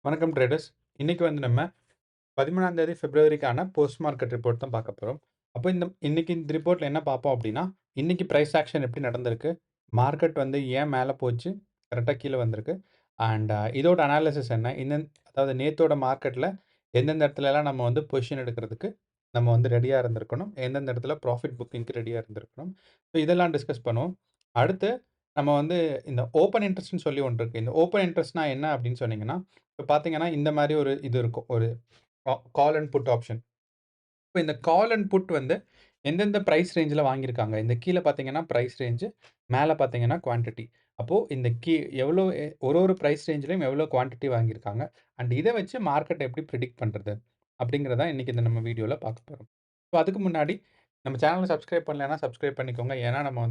வணக்கம் ட்ரேடர்ஸ். இன்னைக்கு நம்ம 13ஆம் தேதி பிப்ரவரிக்கான போஸ்ட் மார்க்கெட் ரிப்போர்ட் தான் பார்க்க போறோம். அப்போ இன்னைக்கு இந்த ரிப்போர்ட்ல என்ன பார்ப்போம் அப்படின்னா, இன்னைக்கு பிரைஸ் ஆக்ஷன் எப்படி நடந்திருக்கு? மார்க்கெட் ஏன் மேல போச்சு? கரெக்ட்டா கீழ வந்திருக்கு. அண்ட் இதோட அனாலிசிஸ் என்ன? அதாவது நேத்தோட மார்க்கெட்ல எந்தெந்த இடத்துலலாம் நம்ம பொசிஷன் எடுக்கிறதுக்கு நம்ம ரெடியா இருந்திருக்கணும். எந்தெந்த இடத்துல ப்ராஃபிட் புக்கிங்க்கு ரெடியா இருந்திருக்கணும். ஸோ இதெல்லாம் டிஸ்கஸ் பண்ணுவோம். அடுத்து நம்ம இந்த ஓப்பன் இன்ட்ரெஸ்ட்ன்னு சொல்லி ஒண்ணு இருக்கு. இந்த ஓப்பன் இன்ட்ரெஸ்ட்னா என்ன அப்படின்னு சொன்னீங்கன்னா, இப்ப பார்த்தீங்கன்னா, இந்த மாரி ஒரு இது இருக்கும். ஒரு கால் அண்ட் புட் ஆப்ஷன். இப்ப இந்த கால் அண்ட் புட் எந்தெந்த பிரைஸ் ரேஞ்சுல வாங்கியிருக்காங்க. இந்த கீழ பார்த்தீங்கன்னா, பிரைஸ் ரேஞ்சு, மேல பார்த்தீங்கன்னா குவான்டிட்டி. அப்போ இந்த எவ்வளோ ஒரு பிரைஸ் ரேஞ்சுலயும் எவ்வளோ குவான்டிட்டி வாங்கியிருக்காங்க. அண்ட் இத வச்சு மார்க்கெட்ட எப்படி பிரெடிக்ட் பண்றது? அப்படிங்கிறத இன்னைக்கு இந்த நம்ம வீடியோல பார்க்க போறோம். ஸோ அதுக்கு முன்னாடி நம்ம சேனல சப்ஸ்கிரைப் பண்ணலன்னா சப்ஸ்கிரைப் பண்ணிக்கோங்க. ஏன்னா நம்ம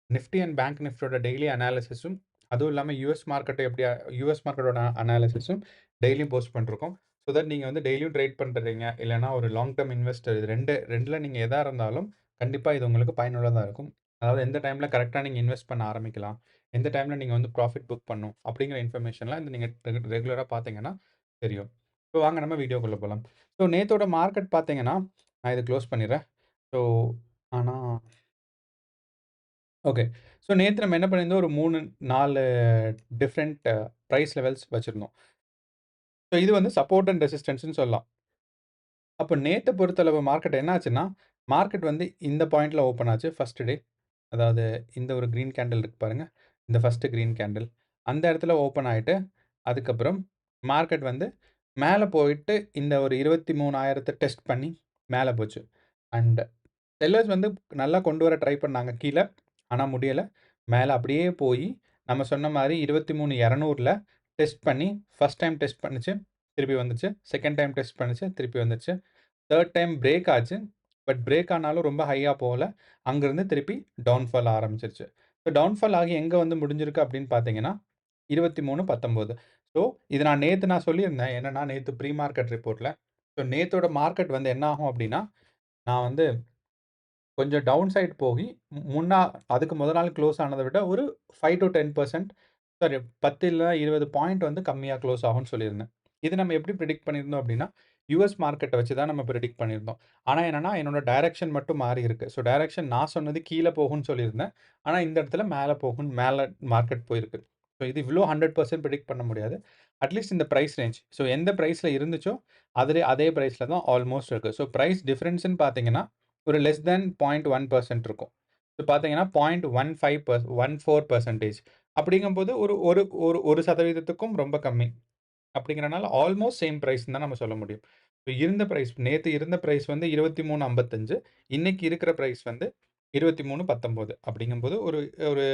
நிஃப்டி அண்ட் பேங்க் நிஃப்டியோட டெய்லி அனாலிசிஸும், அதுவும் இல்லாம யுஎஸ் மார்க்கெட்டோட அனாலிசிஸும் டெய்லியும் போஸ்ட் பண்ணிருக்கோம். ஸோ தட் நீங்க டெய்லியும் ட்ரேட் பண்றீங்க. இல்லன்னா ஒரு லாங் டெர்ம் இன்வெஸ்டர் இது 2ல நீங்க எதா இருந்தாலும், கண்டிப்பா இது உங்களுக்கு பயனுள்ளதா இருக்கும். அதாவது எந்த டைம்ல கரெக்ட்டா நீங்க இன்வெஸ்ட் பண்ண ஆரம்பிக்கலாம். எந்த டைம்ல நீங்க ப்ராஃபிட் புக் பண்ணணும். அப்படிங்கிற இன்ஃபர்மேஷன்லாம் நீங்க ரெகுலரா பார்த்தீங்கன்னா தெரியும். இப்போ வாங்க நம்ம வீடியோக்குள்ள போலாம். ஸோ நேத்தோட மார்க்கெட் பார்த்தீங்கன்னா, நான் இத க்ளோஸ் பண்ணிர்றேன். ஸோ ஆனா ஓகே. ஸோ நேத்து நம்ம என்ன பண்ணியிருந்தோம், ஒரு 3, 4 டிஃபரெண்ட் பிரைஸ் லெவல்ஸ் வச்சிருந்தோம். ஸோ இது சப்போர்ட் அண்ட் ரெசிஸ்டன்ஸ்ன்னு சொல்லலாம். அப்ப நேத்த பொறுத்தளவு மார்க்கெட் என்ன ஆச்சுன்னா, மார்க்கெட் இந்த பாயிண்ட்ல ஓப்பன் ஆச்சு ஃபர்ஸ்ட் டே. அதாவது இந்த ஒரு கிரீன் கேண்டில் இருக்கு பாருங்க. இந்த ஃபர்ஸ்ட் கிரீன் கேண்டில். அந்த இடத்துல ஓப்பன் ஆயிட்டு, அதுக்கப்புறம் மார்க்கெட் மேல போயிட்டு இந்த ஒரு 23,000 டெஸ்ட் பண்ணி மேல போச்சு. அண்ட் செல்லர்ஸ் நல்லா கொண்டு வர ட்ரை பண்ணாங்க கீழ. ஆனா முடியல. மேல அப்படியே போயி, நம்ம சொன்ன மாரி 23,200ல டெஸ்ட் பண்ணி, ஃபர்ஸ்ட் டைம் டெஸ்ட் பண்ணுச்சு. திருப்பி வந்துச்சு. செகண்ட் டைம் டெஸ்ட் பண்ணுச்சு. திருப்பி வந்துச்சு. 3 டைம் பிரேக் ஆச்சு. பட் பிரேக் ஆனாலும் ரொம்ப ஹையா போகல. அங்கருந்து திருப்பி டவுன்ஃபால் ஆரம்பிச்சுருச்சு. ஸோ டவுன்ஃபால் ஆகி எங்க முடிஞ்சிருக்கு அப்படின்னு பார்த்தீங்கன்னா, 23.19. ஸோ இது நான் சொல்லியிருந்தேன். என்னன்னா நேத்து ப்ரீ மார்க்கெட் ரிப்போர்ட்ல. ஸோ நேத்தோட மார்க்கெட் என்ன ஆகும் அப்படின்னா, நான் கொஞ்சம் டவுன் சைட் போகி, அதுக்கு முதல் நாள் குளோஸ் ஆனத விட ஒரு 5-10% சாரி 10 இல்ல 20 பாயிண்ட் கம்மியா குளோஸ் ஆகும்னு சொல்லியிருந்தேன். இது நம்ம எப்படி பிரெடிக்ட் பண்ணியிருந்தோம் அப்படின்னா, யுஎஸ் மார்க்கெட்ட வச்சு தான் நம்ம பிரெடிக்ட் பண்ணியிருந்தோம். ஆனா என்னன்னா, என்னோட டைரக்ஷன் மட்டும் மாறி இருக்கு. ஸோ டைரக்ஷன் நான் சொன்னது கீழ போகும்னு சொல்லியிருந்தேன். ஆனா இந்த இடத்துல மேல மார்க்கெட் போயிருக்கு. ஸோ இது இவ்ளோ 100% பிரெடிக்ட் பண்ண முடியாது. அட்லீஸ்ட் இந்த பிரைஸ் ரேஞ்ச். ஸோ எந்த பிரைஸ்ல இருந்துச்சோ, அதே பிரைஸ்ல தான் ஆல்மோஸ்ட் இருக்கு. ஸோ பிரைஸ் டிஃபரன்ஸ்ன்னு பார்த்தீங்கன்னா, ஒரு லெஸ் தேன் 0.1% இருக்கும். இப்போ பார்த்தீங்கன்னா 0.14% அப்படிங்கும்போது ஒரு ஒரு ஒரு 1% ரொம்ப கம்மி. அப்படிங்கிறனால ஆல்மோஸ்ட் சேம் பிரைஸ்ன்னு தான் நம்ம சொல்ல முடியும். இப்ப நேத்து இருந்த பிரைஸ் 23.55. இன்னைக்கு இருக்கிற பிரைஸ் 23.19 அப்படிங்கும்போது ஒரு ஒரு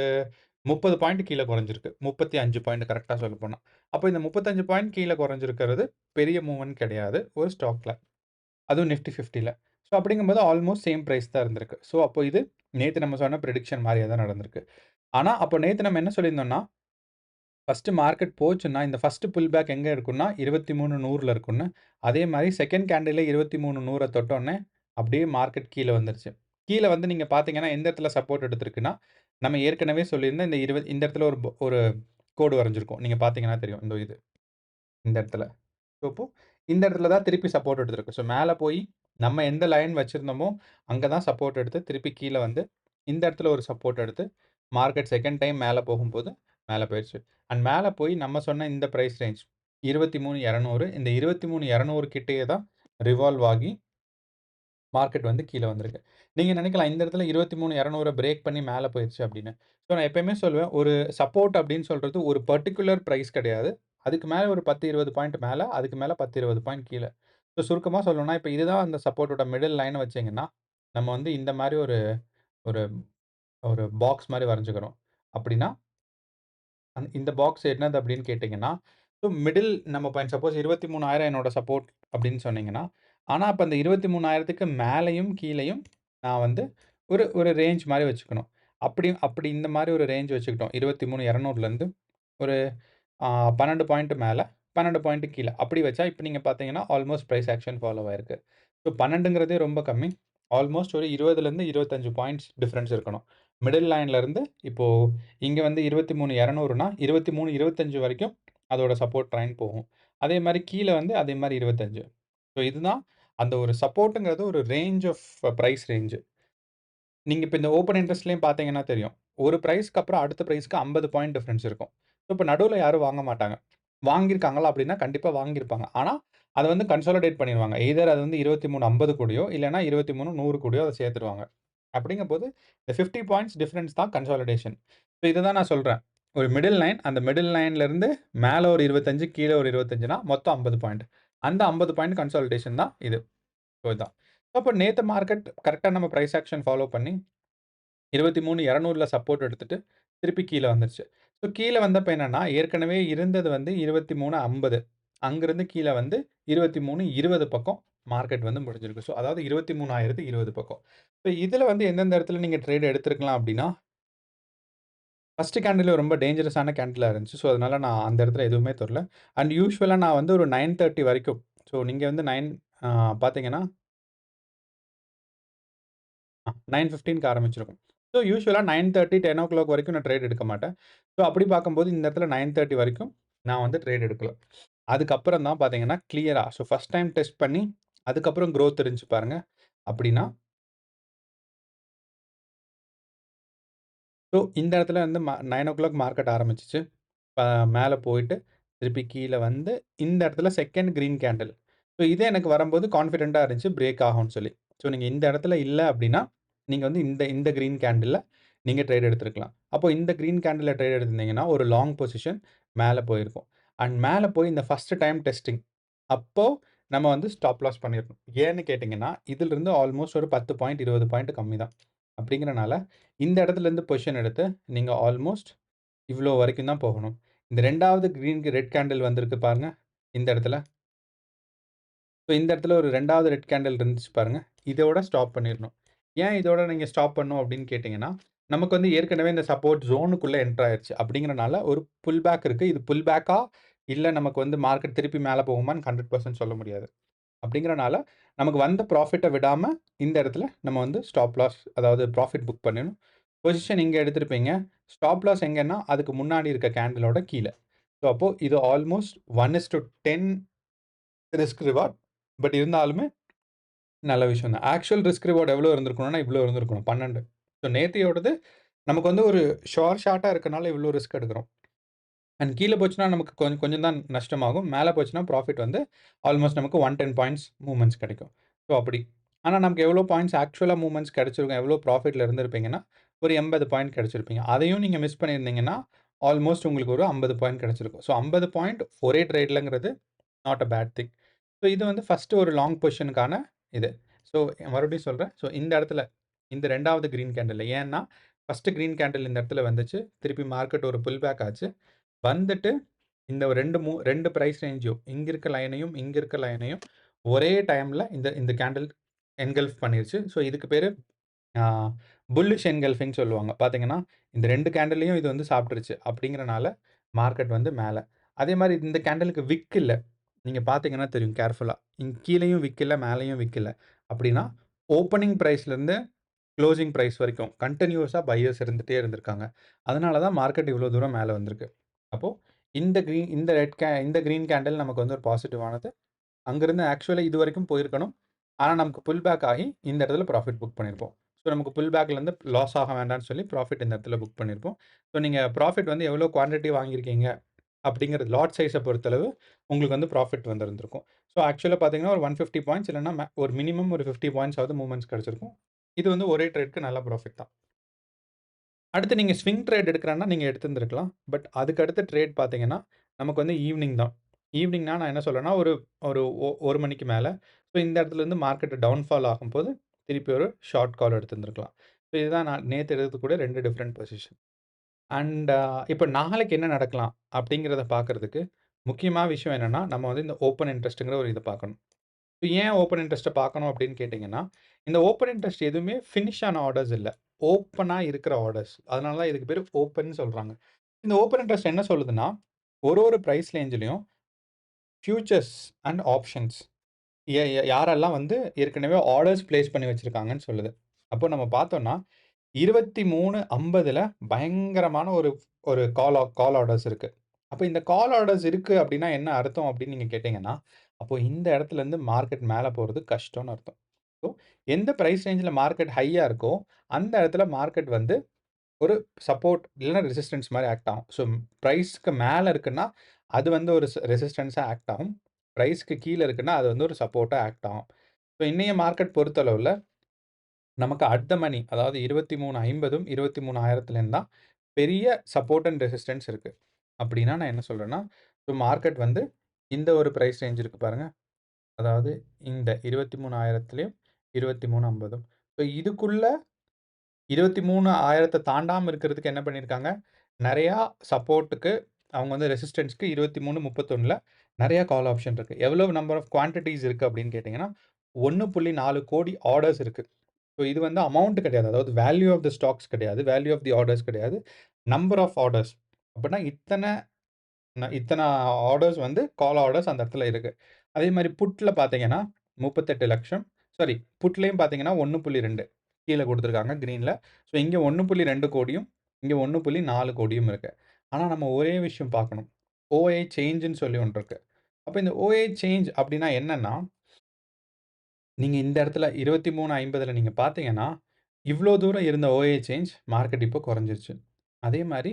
30 பாயிண்ட் கீழ குறைஞ்சிருக்கு. 35 பாயிண்ட் கரெக்ட்டா சொல்லப்போனா. அப்ப இந்த 35 பாயிண்ட் கீழ குறைஞ்சிருக்கிறது பெரிய மூவ்மென்ட் கிடையாது ஒரு ஸ்டாக்ல. அதுவும் நிஃப்டி 50ல. ஸோ அப்படிங்கும்போது ஆல்மோஸ்ட் சேம் பிரைஸ் தான் இருந்திருக்கு. ஸோ அப்போ இது நேத்து நம்ம சொன்ன பிரெடிக்ஷன் மாரியே தான் நடந்திருக்கு. ஆனா, அப்போ நேத்து நம்ம என்ன சொல்லியிருந்தோம்னா, ஃபர்ஸ்ட் மார்க்கெட் போச்சுன்னா, இந்த ஃபர்ஸ்ட் புல் பேக் எங்க இருக்கும்னா 23,100ல இருக்கும்னு. அதே மாரி செகண்ட் கேண்டில்ல 23,100 தொட்டோனே அப்படியே மார்க்கெட் கீழ வந்துருச்சு. கீழ நீங்க பார்த்தீங்கன்னா, எந்த இடத்துல சப்போர்ட் எடுத்திருக்குன்னா, நம்ம ஏற்கனவே சொல்லியிருந்த இந்த இடத்துல ஒரு கோடு வரைஞ்சிருக்கும். நீங்க பார்த்தீங்கன்னா தெரியும். இந்த இடத்துல. ஸோ, அப்போ இந்த இடத்துல தான் திருப்பி சப்போர்ட் எடுத்திருக்கு. ஸோ, மேல போய் நம்ம எந்த லைன் வச்சிருந்தோமோ, அங்க தான் சப்போர்ட் எடுத்து திருப்பி கீழ இந்த இடத்துல ஒரு சப்போர்ட் எடுத்து மார்க்கெட் செகண்ட் டைம் மேல போகும்போது மேல போயிருச்சு. அண்ட் மேல போய் நம்ம சொன்ன இந்த பிரைஸ் ரேஞ்ச் 23,200 இந்த 23,200 கிட்டயே தான் ரிவால்வ் ஆகி மார்க்கெட் கீழ வந்திருக்கு. நீங்க நினைக்கலாம் இந்த இடத்துல 23,200 பிரேக் பண்ணி மேல போயிருச்சு அப்படின்னு. ஸோ நான் எப்பயுமே சொல்லுவேன், ஒரு சப்போர்ட் அப்படின்னு சொல்றது ஒரு பர்ட்டிகுலர் பிரைஸ் கிடையாது. அதுக்கு மேல ஒரு 10, 20 பாயிண்ட் மேல, அதுக்கு மேல 10, 20 பாயிண்ட் கீழ. ஸோ சுருக்கமா சொல்லணும்னா, இப்ப இதுதான் அந்த சப்போர்ட்டோட மிடில் லைன் வச்சீங்கன்னா, நம்ம இந்த மாரி ஒரு ஒரு ஒரு பாக்ஸ் மாரி வரைஞ்சுக்கிறோம். அப்படின்னா இந்த பாக்ஸ் என்னது அப்படின்னு கேட்டீங்கன்னா, ஸோ மிடில் நம்ம பாயிண்ட் சப்போஸ் 23,000 என்னோட சப்போர்ட் அப்படின்னு சொன்னீங்கன்னா, ஆனா அப்ப அந்த 23,000க்கு மேலயும், கீழயும் நான் ஒரு ஒரு ரேஞ்ச் மாரி வச்சுக்கணும். அப்படி அப்படி இந்த மாரி ஒரு ரேஞ்ச் வச்சுக்கிட்டோம். 23,200லேருந்து ஒரு ஆ 12 பாயிண்ட் மேல, 12 பாயிண்ட் கீழ. அப்படி வச்சா இப்ப நீங்க பார்த்தீங்கன்னா, ஆல்மோஸ்ட் பிரைஸ் ஆக்ஷன் ஃபாலோ ஆயிருக்கு. ஸோ 12ங்கிறதே ரொம்ப கம்மி. ஆல்மோஸ்ட் ஒரு 20லேருந்து 25 பாயிண்ட்ஸ் டிஃபரன்ஸ் இருக்கணும். மிடில் லைன்ல இருந்து இப்போ இங்க 23,200னா 23, 25 வரைக்கும் அதோட சப்போர்ட் ட்ரெயின் போகும். அதே மாரி கீழ வந்து அதே மாரி 25. ஸோ இதுதான் அந்த ஒரு சப்போர்ட்ங்கிறது ஒரு ரேஞ்ச் ஆஃப் பிரைஸ் ரேஞ்ச். நீங்க இப்ப இந்த ஓப்பன் இன்ட்ரெஸ்ட்லயும் பார்த்தீங்கன்னா தெரியும். ஒரு பிரைஸ்க்கு அப்புறம் அடுத்த பிரைஸ்க்கு 50 பாயிண்ட் டிஃபரன்ஸ் இருக்கும். ஸோ இப்ப நடுவுல யாரும் வாங்க மாட்டாங்க. வாங்கியிருக்காங்களா அப்படின்னா, கண்டிப்பா வாங்கியிருப்பாங்க. ஆனா, அத வந்து கன்சாலிடேட் பண்ணிருவாங்க. எய்தர் அது வந்து 23.50 கூடயோ, இல்லன்னா 23.100 கூடயோ அத சேர்த்துருவாங்க. அப்படிங்கும்போது, இந்த 50 பாயிண்ட்ஸ் டிஃபரன்ஸ் தான் கன்சாலிடேஷன். ஸோ இதுதான் நான் சொல்றேன். ஒரு மிடில் லைன், அந்த மிடில் லைன்லருந்து மேல ஒரு 25, கீழ ஒரு 25னா மொத்தம் 50 பாயிண்ட். அந்த 50 பாயிண்ட் கன்சாலிடேஷன் தான் இது. ஸோ இதான். அப்ப நேத்து மார்க்கெட் கரெக்ட்டா நம்ம பிரைஸ் ஆக்ஷன் ஃபாலோ பண்ணி 23,200ல சப்போர்ட் எடுத்துட்டு, திருப்பி கீழ வந்துருச்சு. ஸோ கீழ வந்தப்ப என்னன்னா, ஏற்கனவே இருந்தது வந்து 23.50. அங்கிருந்து கீழ வந்து 23.20 பக்கம் மார்க்கெட் வந்து முடிஞ்சிருக்கு. ஸோ அதாவது 23,020 பக்கம். இப்ப இதுல வந்து எந்தெந்த இடத்துல நீங்க ட்ரேட் எடுத்திருக்கலாம் அப்டின்னா, ஃபர்ஸ்ட் கேண்டில் ரொம்ப டேஞ்சரஸான கேண்டிலா இருந்துச்சு. ஸோ அதனால நான் அந்த இடத்துல எதுவுமே தொடல. அண்ட் யூசுவலா நான் வந்து ஒரு 9:30 வரைக்கும். ஸோ நீங்க வந்து 9 ஆ பார்த்தீங்கன்னா 9:15க்கு ஆரம்பிச்சிருக்கும். ஸோ யூசுவலா 9:30, 10:00 வரைக்கும் நான் ட்ரேட் எடுக்க மாட்டேன். ஸோ அப்படி பார்க்கும்போது இந்த இடத்துல 9:30 வரைக்கும் நான் வந்து ட்ரேட் எடுக்கல. அதுக்கப்புறம் தான் பார்த்தீங்கன்னா கிளியரா ஸோ ஃபர்ஸ்ட் டைம் டெஸ்ட் பண்ணி, அதுக்கப்புறம் குரோத் இருந்துச்சு பாருங்க. அப்படின்னா, ஸோ இந்த இடத்துல வந்து 9:00 மார்க்கெட் ஆரம்பிச்சுச்சு. ப மேல போயிட்டு, திருப்பி கீழ வந்து, இந்த இடத்துல செகண்ட் கிரீன் கேண்டில். ஸோ இது எனக்கு வரும்போது கான்ஃபிடென்ட்டா இருந்துச்சு பிரேக் ஆகும்னு சொல்லி. ஸோ நீங்க இந்த இடத்துல இல்ல அப்டின்னா, நீங்க வந்து இந்த இந்த கிரீன் கேண்டில்ல நீங்க ட்ரேட் எடுத்திருக்கலாம். அப்போ இந்த கிரீன் கேண்டில்ல ட்ரேட் எடுத்திருந்தீங்கன்னா, ஒரு லாங் பொசிஷன் மேல போயிருக்கும். அண்ட் மேல போய் இந்த ஃபர்ஸ்ட் டைம் டெஸ்டிங் அப்போ நம்ம வந்து ஸ்டாப் லாஸ் பண்ணியிருக்கணும். ஏன்னு கேட்டீங்கன்னா, இதிலிருந்து ஆல்மோஸ்ட் ஒரு 10 பாயிண்ட், 20 பாயிண்ட் கம்மி தான். அப்படிங்கிறனால, இந்த இடத்துலருந்து பொசிஷன் எடுத்து, நீங்க ஆல்மோஸ்ட் இவ்ளோ வரைக்கும் தான் போகணும். இந்த 2வது கிரீன் ரெட் கேண்டில் வந்திருக்கு பாருங்க. இந்த இடத்துல. ஸோ இந்த இடத்துல ஒரு 2வது ரெட் கேண்டில் இருந்துச்சு பாருங்க. இதோட ஸ்டாப் பண்ணிறணும். ஏன் இதோட நீங்க ஸ்டாப் பண்ணணும் அப்படின்னு கேட்டீங்கன்னா, நமக்கு வந்து ஏற்கனவே இந்த சப்போர்ட் ஜோனுக்குள்ள என்டர் ஆயிருச்சு. அப்படிங்கிறனால ஒரு புல் பேக் இருக்கு. இது புல் பேக்கா? இல்ல நமக்கு வந்து மார்க்கெட் திருப்பி மேல போகுமான்னு 100% சொல்ல முடியாது. அப்படிங்கிறனால, நமக்கு வந்த ப்ராஃபிட்ட விடாம, இந்த இடத்துல நம்ம வந்து ஸ்டாப் லாஸ் அதாவது ப்ராஃபிட் புக் பண்ணணும். பொசிஷன் இங்க எடுத்திருப்பீங்க. ஸ்டாப் லாஸ் எங்கன்னா, அதுக்கு முன்னாடி இருக்க கேண்டிலோட கீழ. ஸோ அப்போ இது ஆல்மோஸ்ட் 1:10 ரிஸ்க் ரிவார்ட். பட் இருந்தாலுமே நல்ல விஷயம் தான். ஆக்சுவல் ரிஸ்க் ரிவார்ட் எவ்வளோ இருந்திருக்கணும்னா, இவ்வளோ இருந்திருக்கணும் 12. ஸோ நேத்தையோடது நமக்கு வந்து ஒரு ஷார்ட்டா இருக்கனால இவ்வளோ ரிஸ்க் எடுக்கிறோம். அண்ட் கீழ போச்சுன்னா நமக்கு கொஞ்சம் கொஞ்சம் தான் நஷ்டமாகும். மேல போச்சுன்னா ப்ராஃபிட் வந்து ஆல்மோஸ்ட் நமக்கு 110 பாயிண்ட்ஸ் மூவ்மெண்ட்ஸ் கிடைக்கும். ஸோ அப்படி. ஆனா நமக்கு எவ்வளோ பாயிண்ட்ஸ் ஆக்சுவலா மூவ்மெண்ட்ஸ் கிடைச்சிருக்கும், எவ்வளோ ப்ராஃபிட்ல இருந்திருப்பீங்கன்னா, ஒரு 80 பாயிண்ட் கிடைச்சிருப்பீங்க. அதையும் நீங்க மிஸ் பண்ணியிருந்தீங்கன்னா, ஆல்மோஸ்ட் உங்களுக்கு ஒரு 50 பாயிண்ட் கிடைச்சிருக்கும். ஸோ 50 பாயிண்ட் ஒரே ட்ரேட்லங்கிறது not a bad thing. So இது வந்து ஃபர்ஸ்ட் ஒரு லாங் பொசிஷனுக்கான இது. ஸோ மறுபடியும் சொல்றேன். ஸோ இந்த இடத்துல இந்த 2வது கிரீன் கேண்டில்ல ஏன்னா, ஃபர்ஸ்ட் கிரீன் கேண்டில் இந்த இடத்துல வந்துச்சு. திருப்பி மார்க்கெட் ஒரு புல் பேக் ஆச்சு. வந்துட்டு இந்த 2 பிரைஸ் ரேஞ்சயும் இங்க இருக்க லைனையும், இங்க இருக்க லைனையும் ஒரே டைம்ல இந்த இந்த கேண்டில் என்கல்ஃப் பண்ணிருச்சு. ஸோ இதுக்கு பேரு ஆ புல்லிஷ் என்கல்ஃபிங்ன்னு சொல்லுவாங்க. பார்த்தீங்கன்னா, இந்த 2 கேண்டிலையும் இது வந்து சாப்பிட்டுருச்சு. அப்படிங்கிறனால மார்க்கெட் வந்து மேல. அதே மாரி இந்த கேண்டிலுக்கு விக் இல்ல. நீங்க பார்த்தீங்கன்னா தெரியும் கேர்ஃபுல்லா. கீழயும் விக் இல்ல, மேலயும் விக் இல்ல. அப்படின்னா, ஓப்பனிங் பிரைஸ்லருந்து குளோசிங் பிரைஸ் வரைக்கும் கன்டினியூஸா பையர்ஸ் இருந்துட்டே இருந்திருக்காங்க. அதனால தான் மார்க்கெட் இவ்வளோ தூரம் மேல வந்திருக்கு. அப்போ இந்த கிரீன் கேண்டில் நமக்கு வந்து ஒரு பாசிட்டிவானது. அங்கிருந்து ஆக்சுவலா இதுவரைக்கும் போயிருக்கணும். ஆனா, நமக்கு புல் பேக் ஆகி இந்த இடத்துல ப்ராஃபிட் புக் பண்ணியிருப்போம். ஸோ, நமக்கு புல் பேக்லேருந்து லாஸ் ஆக வேண்டாம்னு சொல்லி ப்ராஃபிட் இந்த இடத்துல புக் பண்ணியிருப்போம். ஸோ, நீங்க ப்ராஃபிட் வந்து எவ்வளோ குவான்டிட்டி வாங்கியிருக்கீங்க அப்படிங்கிறது லாட் சைஸ பொறுத்தளவு உங்களுக்கு வந்து ப்ராஃபிட் வந்திருந்திருக்கும். ஸோ, ஆக்சுவலா பார்த்தீங்கன்னா, ஒரு 150 பாயிண்ட்ஸ் இல்லன்னா ஒரு மினிமம் ஒரு 50 பாயிண்ட்ஸாவது மூவ்மெண்ட்ஸ் கிடைச்சிருக்கும். இது வந்து ஒரே ட்ரேட்க்கு நல்ல ப்ராஃபிட் தான். அடுத்து நீங்க ஸ்விங் ட்ரேட் எடுக்கிறேன்னா, நீங்க எடுத்திருந்திருக்கலாம். பட் அதுக்கு அடுத்த ட்ரேட் பார்த்தீங்கன்னா, நமக்கு வந்து ஈவ்னிங் தான். ஈவ்னிங்னா நான் என்ன சொல்றேன்னா, ஒரு ஒரு 1 மணிக்கு மேல. ஸோ இந்த இடத்துலருந்து மார்க்கெட் டவுன்ஃபால் ஆகும்போது, திருப்பி ஒரு ஷார்ட் கால் எடுத்திருந்திருக்கலாம். ஸோ இதுதான் நான் நேத்து எடுக்கக்கூடிய 2 டிஃபரண்ட் பொசிஷன். அண்ட் இப்ப நாளைக்கு என்ன நடக்கலாம்? அப்படிங்கிறத பார்க்கறதுக்கு, முக்கியமான விஷயம் என்னன்னா, நம்ம வந்து இந்த ஓப்பன் இன்ட்ரெஸ்ட்ங்கிற ஒரு இத பார்க்கணும். இப்ப ஏன் ஓப்பன் இன்ட்ரெஸ்ட்ட பார்க்கணும் அப்படின்னு கேட்டீங்கன்னா, இந்த ஓப்பன் இன்ட்ரெஸ்ட் எதுவுமே ஃபினிஷ் ஆன ஆர்டர்ஸ் இல்ல. ஓப்பனா இருக்கிற ஆர்டர்ஸ். அதனால தான் இதுக்கு பேரு ஓப்பன்னு சொல்றாங்க. இந்த ஓப்பன் இன்ட்ரெஸ்ட் என்ன சொல்லுதுன்னா, ஒரு பிரைஸ் ரேஞ்சுலயும் ஃபியூச்சர்ஸ் அண்ட் ஆப்ஷன்ஸ் யாரெல்லாம் வந்து ஏற்கனவே ஆர்டர்ஸ் பிளேஸ் பண்ணி வச்சிருக்காங்கன்னு சொல்லுது. அப்போ நம்ம பார்த்தோம்னா, 23:50ல பயங்கரமான ஒரு ஒரு கால் ஆர்டர்ஸ் இருக்கு. அப்ப இந்த கால் ஆர்டர்ஸ் இருக்கு அப்டின்னா என்ன அர்த்தம் அப்டின்னு நீங்க கேட்டீங்கன்னா, அப்போ இந்த இடத்துலருந்து மார்க்கெட் மேல போறது கஷ்டம்னு அர்த்தம். ஸோ எந்த பிரைஸ் ரேஞ்சுல மார்க்கெட் ஹையா இருக்கோ, அந்த இடத்துல மார்க்கெட் வந்து ஒரு சப்போர்ட் இல்லன்னா ரெசிஸ்டன்ஸ் மாரி ஆக்ட் ஆகும். ஸோ பிரைஸ்க்கு மேல இருக்குன்னா, அது வந்து ஒரு ரெசிஸ்டன்ஸா ஆக்ட் ஆகும். பிரைஸ்க்கு கீழ இருக்குன்னா, அது வந்து ஒரு சப்போர்ட்டா ஆக்ட் ஆகும். ஸோ இன்னைய மார்க்கெட் பொறுத்தளவுல நமக்கு அட் த மனி அதாவது 23,50ம் 23,000லேருந்து தான் பெரிய சப்போர்ட் அண்ட் ரெசிஸ்டன்ஸ் இருக்கு. அப்டின்னா நான் என்ன சொல்றேன்னா, ஸோ மார்க்கெட் வந்து இந்த ஒரு பிரைஸ் ரேஞ்ச் இருக்கு பாருங்க. அதாவது இந்த 23,000லயும் 23,50ம். ஸோ இதுக்குள்ள 23,000 தாண்டாம இருக்கிறதுக்கு என்ன பண்ணியிருக்காங்க, நெறையா சப்போர்ட்க்கு அவங்க வந்து ரெசிஸ்டன்ஸ்க்கு 23,31ல நெறைய கால் ஆப்ஷன் இருக்கு. எவ்வளவு நம்பர் ஆஃப் குவான்டிட்டீஸ் இருக்கு அப்படின்னு கேட்டீங்கன்னா, 1.4 கோடி ஆர்டர்ஸ் இருக்கு. ஸோ இது வந்து அமவுண்ட் கிடையாது. அதாவது வேல்யூ ஆஃப் தி ஸ்டாக்ஸ் கிடையாது. வேல்யூ ஆஃப் தி ஆர்டர்ஸ் கிடையாது. Number of orders. அப்பன்னா இத்தன ஆர்டர்ஸ் வந்து கால் ஆர்டர்ஸ் அந்த இடத்துல இருக்கு. அதே மாரி புட்ல பார்த்தீங்கன்னா, 38,00,000 சாரி புட்லயும் பார்த்தீங்கன்னா 1.2 கீழ குடுத்துருக்காங்க கிரீன்ல. ஸோ இங்க 1.2 கோடியும், இங்க 1.4 கோடியும் இருக்கு. ஆனா நம்ம ஒரே விஷயம் பார்க்கணும். ஓஐ சேஞ்சுன்னு சொல்லி ஒண்ணு இருக்கு. அப்ப இந்த ஓஐ சேஞ்ச் அப்டின்னா என்னன்னா, நீங்க இந்த இடத்துல 23.50ல நீங்க பார்த்தீங்கன்னா, இவ்ளோ தூரம் இருந்த ஓஏ சேஞ்ச் மார்க்கெட் இப்போ குறைஞ்சிருச்சு. அதே மாரி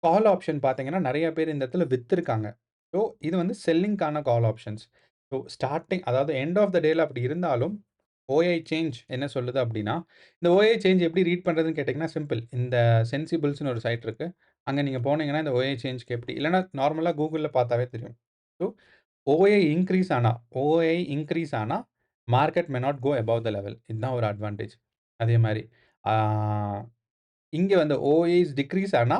கால் ஆப்ஷன் பார்த்தீங்கன்னா, நெறைய பேர் இந்த இடத்துல வித்திருக்காங்க. ஸோ இது வந்து செல்லிங்க்கான கால் ஆப்ஷன்ஸ். ஸோ ஸ்டார்ட்டிங் அதாவது எண்ட் ஆஃப் த டேல அப்படி இருந்தாலும், ஓஐ சேஞ்ச் என்ன சொல்லுது அப்படின்னா, இந்த ஓஐ சேஞ்ச் எப்படி ரீட் பண்றதுன்னு கேட்டீங்கன்னா சிம்பிள். இந்த சென்சிபிள்ஸ்ன்னு ஒரு சைட் இருக்கு. அங்க நீங்க போனீங்கன்னா, இந்த ஓஐ சேஞ்ச்க்கு எப்படி இல்லன்னா நார்மலா கூகுள்ல பார்த்தாவே தெரியும். ஸோ ஓஐ இன்கிரீஸ் ஆனா ஓஐ இன்கிரீஸ் ஆனா market may not go above the level. இதுதான் ஒரு அட்வான்டேஜ். அதே மாரி ஆ இங்க வந்து ஓஏஸ் டிக்ரீஸ் ஆனா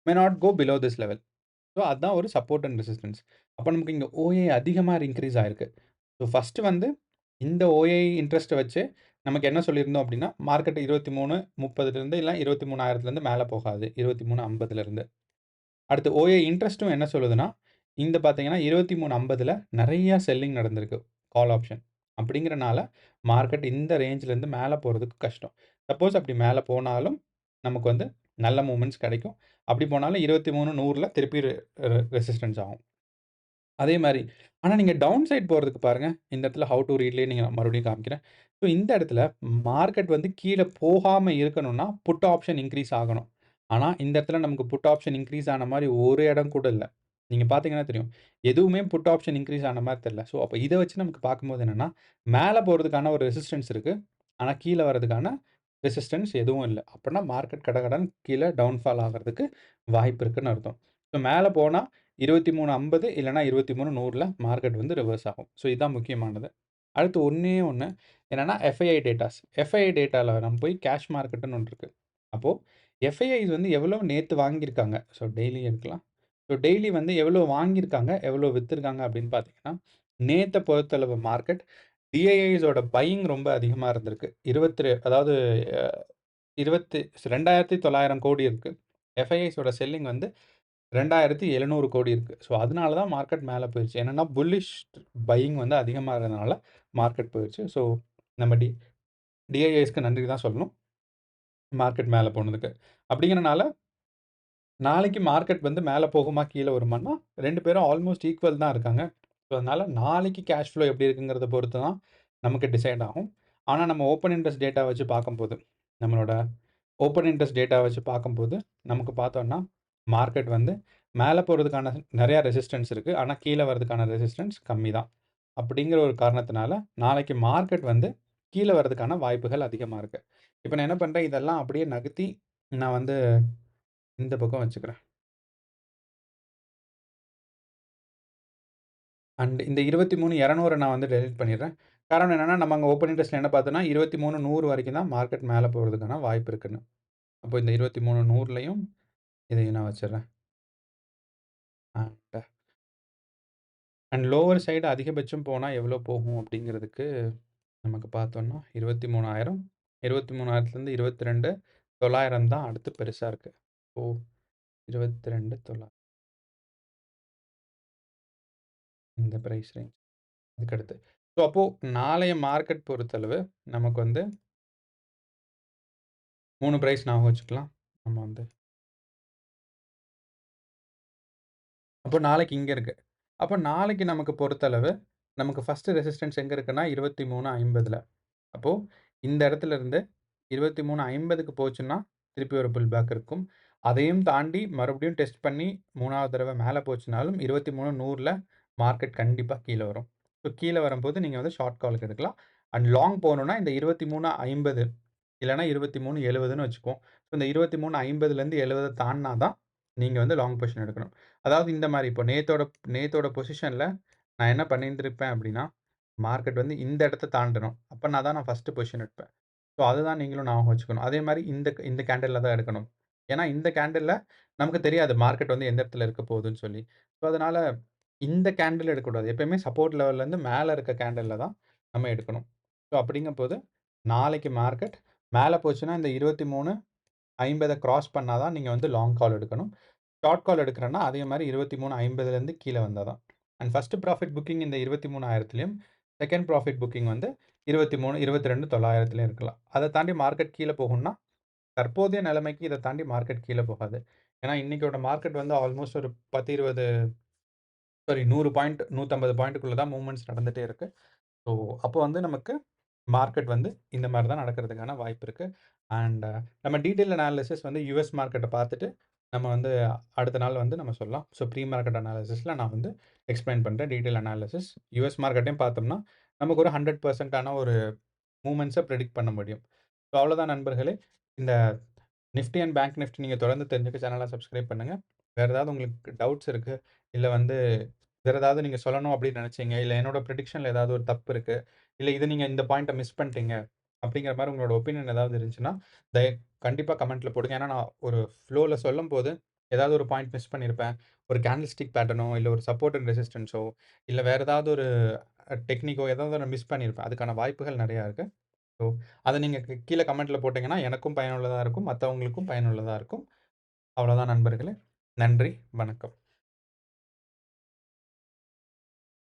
may not go below this level. So அதான் ஒரு சப்போர்ட் அண்ட் ரெசிஸ்டன்ஸ். அப்ப நமக்கு இங்க ஓஏ அதிகமா இன்கிரீஸ் ஆயிருக்கு. ஸோ ஃபர்ஸ்ட்டு வந்து இந்த ஓஏ இன்ட்ரெஸ்ட்ட வச்சு நமக்கு என்ன சொல்லியிருந்தோம் அப்டின்னா, மார்க்கெட் 23:30லிருந்து இல்ல 23,000லேருந்து மேல போகாது. 23:50லிருந்து. அடுத்து ஓஏ இன்ட்ரெஸ்ட்டும் என்ன சொல்லுதுன்னா, இந்த பார்த்தீங்கன்னா 23:50ல நெறைய செல்லிங் நடந்திருக்கு. Call option. அப்படிங்கிறனால மார்க்கெட் இந்த ரேஞ்ச்லேருந்து மேல போறதுக்கு கஷ்டம். சப்போஸ் அப்படி மேல போனாலும் நமக்கு வந்து நல்ல மூவ்மெண்ட்ஸ் கிடைக்கும். அப்படி போனாலும் 23:100ல திருப்பி ரெசிஸ்டன்ஸ் ஆகும். அதே மாரி ஆனா நீங்க டவுன் சைட் போறதுக்கு பாருங்க. இந்த இடத்துல ஹவ் டூ ரீட்லயே நீங்க மறுபடியும் காமிக்கிறேன். ஸோ இந்த இடத்துல மார்க்கெட் வந்து கீழ போகாம இருக்கணும்னா, புட் ஆப்ஷன் இன்கிரீஸ் ஆகணும். ஆனா இந்த இடத்துல நமக்கு புட் ஆப்ஷன் இன்கிரீஸ் ஆன மாரி ஒரு இடம் கூட இல்ல. நீங்க பார்த்தீங்கன்னா தெரியும். எதுவுமே புட் ஆப்ஷன் இன்கிரீஸ் ஆன மாரி தெரியல. ஸோ அப்ப இத வச்சு நமக்கு பார்க்கும்போது என்னன்னா, மேல போறதுக்கான ஒரு ரெசிஸ்டன்ஸ் இருக்கு. ஆனா கீழ வரதுக்கான ரெசிஸ்டன்ஸ் எதுவும் இல்ல. அப்பன்னா மார்க்கெட் கடகடன்னு கீழ டவுன்ஃபால் ஆகுறதுக்கு வாய்ப்பு இருக்குன்னு அர்த்தம். ஸோ மேல போனா 23.50 இல்லன்னா 23.100ல மார்க்கெட் வந்து ரிவர்ஸ் ஆகும். ஸோ இதான் முக்கியமானது. அடுத்து ஒண்ணே ஒண்ணு என்னன்னா எஃப்ஐஐ டேட்டாஸ். எஃப்ஐஐ டேட்டால நம்ம போய் கேஷ் மார்க்கெட்ன்னு ஒண்ணு இருக்கு. அப்போ எஃப்ஐஐஸ் வந்து எவ்வளோ நேத்து வாங்கியிருக்காங்க. ஸோ டெய்லி எடுக்கலாம். ஸோ டெய்லி வந்து எவ்வளோ வாங்கியிருக்காங்க, எவ்வளோ வித்திருக்காங்க அப்படின்னு பார்த்தீங்கன்னா, நேத்த பொறுத்தளவு மார்க்கெட் டிஐஐஸோட பையிங் ரொம்ப அதிகமா இருந்திருக்கு. அதாவது அ 22,900 கோடி இருக்கு. எஃப்ஐஐஸோட செல்லிங் வந்து 2,700 கோடி இருக்கு. ஸோ, அதனால தான் மார்க்கெட் மேல போயிருச்சு. என்னன்னா, புல்லிஷ் பையிங் வந்து அதிகமா இருந்தனால மார்க்கெட் போயிருச்சு. ஸோ, நம்ம டிஐஎஸ்க்கு நன்றி தான் சொல்லணும். மார்க்கெட் மேல போனதுக்கு. அப்படிங்கிறனால, நாளைக்கு மார்க்கெட் வந்து மேல போகுமா, கீழ வருமான்னா, 2 பேரும் ஆல்மோஸ்ட் ஈக்குவல் தான் இருக்காங்க. ஸோ, அதனால நாளைக்கு கேஷ் ஃப்ளோ எப்படி இருக்குங்கிறத பொறுத்து தான் நமக்கு டிசைட் ஆகும். ஆனா, நம்ம ஓப்பன் இன்ட்ரெஸ்ட் டேட்டா வச்சு பார்க்கும்போது, நம்மளோட ஓப்பன் இன்ட்ரெஸ்ட் டேட்டா வச்சு பார்க்கும்போது, நமக்கு பார்த்தோம்னா, மார்க்கெட் வந்து மேல போறதுக்கான நெறைய ரெசிஸ்டன்ஸ் இருக்கு. ஆனா, கீழ வரதுக்கான ரெசிஸ்டன்ஸ் கம்மி தான். அப்படிங்கிற ஒரு காரணத்தினால, நாளைக்கு மார்க்கெட் வந்து கீழ வரதுக்கான வாய்ப்புகள் அதிகமா இருக்கு. இப்ப நான் என்ன பண்றேன், இதெல்லாம் அப்படியே நகர்த்தி நான் வந்து இந்த பக்கம் வச்சுக்கிறேன். அண்ட் இந்த 23,200 நான் வந்து டெலீட் பண்ணிடுறேன். காரணம் என்னன்னா, நம்ம அங்க ஓப்பன் இன்ட்ரெஸ்ட்ல என்ன பார்த்தோம்னா, 23,100 வரைக்கும் தான் மார்க்கெட் மேல போறதுக்கான வாய்ப்பு இருக்குன்னு. அப்போ இந்த 23,100லயும் இதையும் நான் வச்சுர்றேன். அண்ட் அண்ட் லோவர் சைடு அதிகபட்சம் போனா எவ்வளோ போகும் அப்படிங்கிறதுக்கு நமக்கு பார்த்தோம்னா 23,000 23,000லேருந்து 22,900 தான் அடுத்து பெருசா இருக்கு. ஓ! 22,900 இந்த பிரைஸ் ரேஞ்ச். அதுக்கடுத்து. ஸோ அப்போ நாளைய மார்க்கெட் பொறுத்தளவு நமக்கு வந்து 3 பிரைஸ் ஞாபகம் வச்சுக்கலாம். நம்ம வந்து அப்போ நாளைக்கு இங்க இருக்கு. அப்போ நாளைக்கு நமக்கு பொறுத்தளவு, நமக்கு ஃபர்ஸ்ட் ரெசிஸ்டன்ஸ் எங்க இருக்குன்னா 23.50ல. அப்போ இந்த இடத்துல இருந்து 23.50க்கு போச்சுன்னா, திருப்பி ஒரு புல் பேக் இருக்கும். அதையும் தாண்டி மறுபடியும் டெஸ்ட் பண்ணி 3வது தடவ மேல போச்சுனாலும் 23.100ல மார்க்கெட் கண்டிப்பா கீழ வரும். ஸோ கீழ வரும்போது நீங்க வந்து ஷார்ட் கால்க்கு எடுக்கலாம். அண்ட் லாங் போணும்னா இந்த 23.50 இல்லன்னா 23.70ன்னு வச்சுக்குவோம். ஸோ இந்த 23.50லேருந்து 70 தாண்டுனா தான் நீங்க வந்து லாங் பொசிஷன் எடுக்கணும். அதாவது இந்த மாரி இப்போ நேத்தோட பொசிஷன்ல நான் என்ன பண்ணியிருந்திருப்பேன் அப்டின்னா, மார்க்கெட் வந்து இந்த இடத்த தாண்டணும். அப்பன்னா தான் நான் ஃபர்ஸ்ட் பொசிஷன் எடுப்பேன். ஸோ அதுதான் நீங்களும் ஞாபகம் வச்சுக்கணும். அதே மாரி இந்த கேண்டில்ல தான் எடுக்கணும். ஏன்னா இந்த கேண்டில்ல நமக்கு தெரியாது மார்க்கெட் வந்து எந்த இடத்துல இருக்க போகுதுன்னு சொல்லி. ஸோ அதனால இந்த கேண்டில் எடுக்கக்கூடாது. எப்பயுமே சப்போர்ட் லெவல்லேருந்து மேல இருக்க கேண்டில்ல தான் நம்ம எடுக்கணும். ஸோ அப்படிங்கும்போது நாளைக்கு மார்க்கெட் மேல போச்சுன்னா இந்த 23.50 கிராஸ் பண்ணா தான் நீங்க வந்து லாங் கால் எடுக்கணும். ஷார்ட் கால் எடுக்கிறேன்னா, அதே மாரி 23.50லேருந்து கீழ வந்தா தான். அண்ட் ஃபர்ஸ்ட் ப்ராஃபிட் புக்கிங் இந்த 23,000த்துலயும், செகண்ட் ப்ராஃபிட் புக்கிங் வந்து 23, 22,900த்துலயும் இருக்கலாம். அத தாண்டி மார்க்கெட் கீழ போகும்னா, தற்போதைய நிலைமைக்கு இத தாண்டி மார்க்கெட் கீழ போகாது. ஏன்னா, இன்னைக்கோட மார்க்கெட் வந்து ஆல்மோஸ்ட் ஒரு 10, 20 100 பாயிண்ட் 150 பாயிண்ட்டுக்குள்ள தான் மூவ்மெண்ட்ஸ் நடந்துட்டே இருக்கு. ஸோ, அப்போ வந்து நமக்கு மார்க்கெட் வந்து இந்த மாரி தான் நடக்கிறதுக்கான வாய்ப்பு இருக்கு. அண்ட் நம்ம டீட்டெயில் அனாலிசிஸ் வந்து யுஎஸ் மார்க்கெட்ட பார்த்துட்டு, நம்ம வந்து அடுத்த நாள் வந்து நம்ம சொல்லலாம். ஸோ, ப்ரீ மார்க்கெட் அனாலிசிஸ்ல நான் வந்து எக்ஸ்ப்ளைன் பண்றேன். Detail analysis. யுஎஸ் மார்க்கெட்டையும் பார்த்தோம்னா, நமக்கு ஒரு 100% ஒரு மூவ்மெண்ட்ஸ பிரெடிக்ட் பண்ண முடியும். ஸோ, அவ்வளோதான் நண்பர்களே. இந்த நிஃப்டி அண்ட் பேங்க் நிஃப்டி நீங்க தொடர்ந்து தெரிஞ்சுக்க சேனல சப்ஸ்கிரைப் பண்ணுங்க. வேற ஏதாவது உங்களுக்கு டவுட்ஸ் இருக்கு, இல்ல வந்து வேற ஏதாவது நீங்க சொல்லணும் அப்படின்னு நினைச்சீங்க, இல்ல என்னோட பிரெடிக்ஷன்ல ஏதாவது ஒரு தப்பு இருக்கு, இல்ல இது நீங்க இந்த பாயிண்ட்ட மிஸ் பண்ணிட்டீங்க அப்படிங்கிற மாரி உங்களோட ஒப்பீனியன் ஏதாவது இருந்துச்சுன்னா, தய கண்டிப்பா கமெண்ட்ல போடுங்க. ஏன்னா நான் ஒரு ஃப்ளோல சொல்லும்போது ஏதாவது ஒரு பாயிண்ட் மிஸ் பண்ணியிருப்பேன். ஒரு கேண்டில் ஸ்டிக் பேட்டர்னோ, இல்ல ஒரு சப்போர்ட் அண்ட் ரெசிஸ்டன்ஸோ, இல்ல வேற ஏதாவது ஒரு டெக்னிக்கோ ஏதாவது நான் மிஸ் பண்ணியிருப்பேன். அதுக்கான வாய்ப்புகள் நெறையா இருக்கு. ஸோ, அத நீங்க கீழ கமெண்ட்ல போட்டீங்கன்னா, எனக்கும் பயனுள்ளதா இருக்கும். மத்தவங்களுக்கும் பயனுள்ளதா இருக்கும். அவ்வளோதான் நண்பர்களே. நன்றி. வணக்கம்.